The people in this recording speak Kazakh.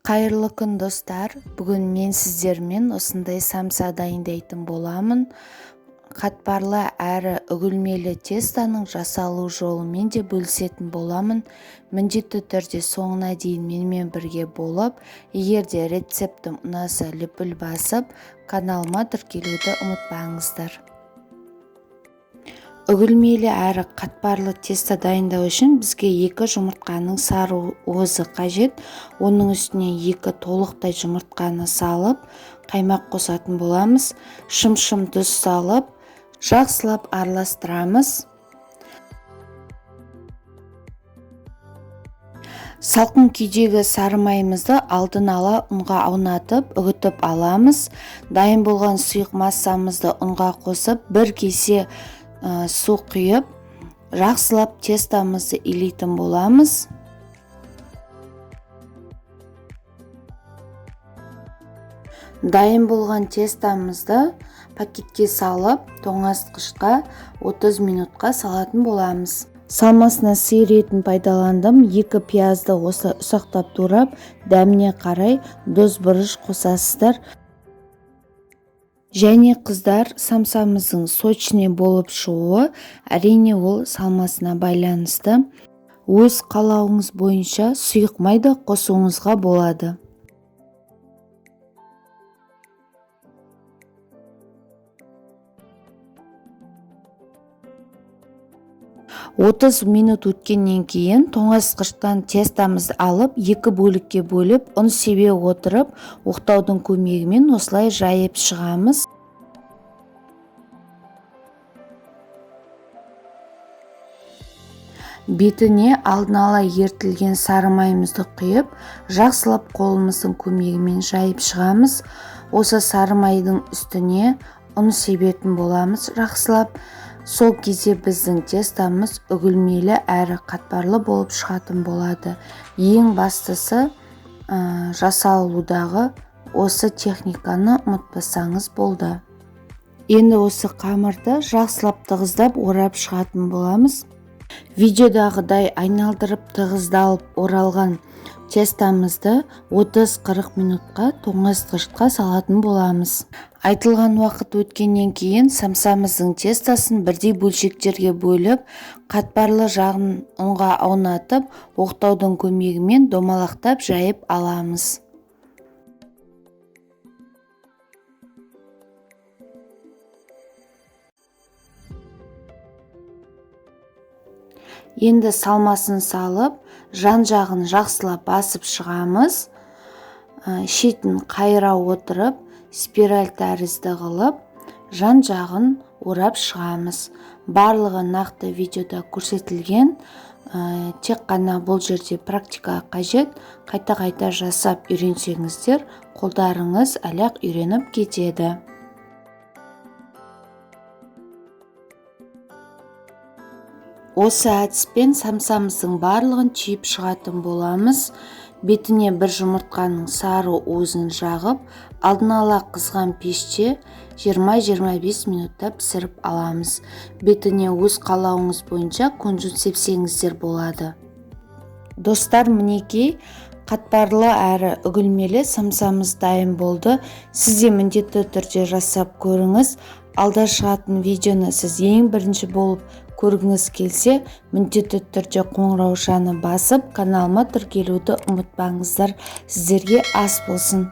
Қайырлы күн достар. Бүгін мен сіздермен осындай самса дайындайтын боламын. Қатпарлы әрі үгілмелі тестоның жасалу жолымен де бөлісетін боламын. Міндетті түрде соңына дейін менімен бірге болып, егер де рецептім ұнаса лүпіл басып, каналыма тіркелуді ұмытпаңыздар. Үгілмелі әрі қатпарлы тесто дайындау үшін бізге 2 жұмыртқаның сары уызы қажет. Оның үстіне 2 толықтай жұмыртқаны салып, қаймақ қосатын боламыз. Шым-шым тұз салып, жақсылап араластырамыз. Салқын күйдегі сары майымызды алдын ала ұнға аунатып, үгітіп аламыз. Дайын болған сұйық массамызды ұнға қосып, 1 кесе су құйып, жақсылап тестамызды илейтін боламыз. Дайын болған тестамызды пакетке салып, тоңазытқышқа 30 минутқа салатын боламыз. Салмасына сиыр етін пайдаландым. 2 пиязды осы ұсақтап турап, дәміне қарай тұз бұрыш қосасыздар. Және қыздар, самсамыздың сочный болып шығуы, әрине ол салмасына байланысты. Өз қалауыңыз бойынша сұйық май да қосуыңызға болады. «30 минут өткеннен кейін тоңазытқыштан тестамызды алып, 2 бөлікке бөліп, ұн себе отырып, оқтаудың көмегімен осылай жайып шығамыз. Бетіне алдын ала ертілген сары майымызды құйып, жақсылап қолымыздың көмегімен жайып шығамыз. Осы сары майдың үстіне ұн себетін боламыз жақсылап. Сол кезде біздің тестамыз үгілмелі әрі қатпарлы болып шығатын болады. Ең бастысы жасалудағы осы техниканы ұмытпасаңыз болды. Енді осы қамырды жақсылап тығыздап орап шығатын боламыз. Видеодағыдай айналдырып тығыздалып оралған тестамызды 30-40 минутқа тоңазытқышқа салатын боламыз. Айтылған уақыт өткеннен кейін самсамыздың тестосын бірдей бөлшектерге бөліп, қатпарлы жағын ұнға аунатып, оқтаудың көмегімен домалақтап жайып аламыз. Енді салмасын салып, жан жағын жақсылап басып шығамыз. Шетін қайыра отырып, спираль тәрізді қылып, жан жағын орап шығамыз. Барлығы нақты видеода көрсетілген, тек қана бұл жерде практика қажет. Қайта-қайта жасап үйренсеңіздер, қолдарыңыз әлі-ақ үйреніп кетеді. Осы әдіспен самсамыздың барлығын түйіп шығатын боламыз. Бетіне 1 жұмыртқаның сары уызын жағып, алдын ала қызған пеште 20-25 минутта пісіріп аламыз. Бетіне өз қалауыңыз бойынша күнжіт сепсеңіздер болады. Достар, мінекей, қатпарлы әрі үгілмелі самсамыз дайын болды. Сіз де міндетті түрде жасап көріңіз. Алда шығатын видеоны сіз ең бірінші болып көргіңіз келсе, міндетті түрде қоңыраушаны басып, каналыма тіркелуді ұмытпаңыздар. Сіздерге ас болсын.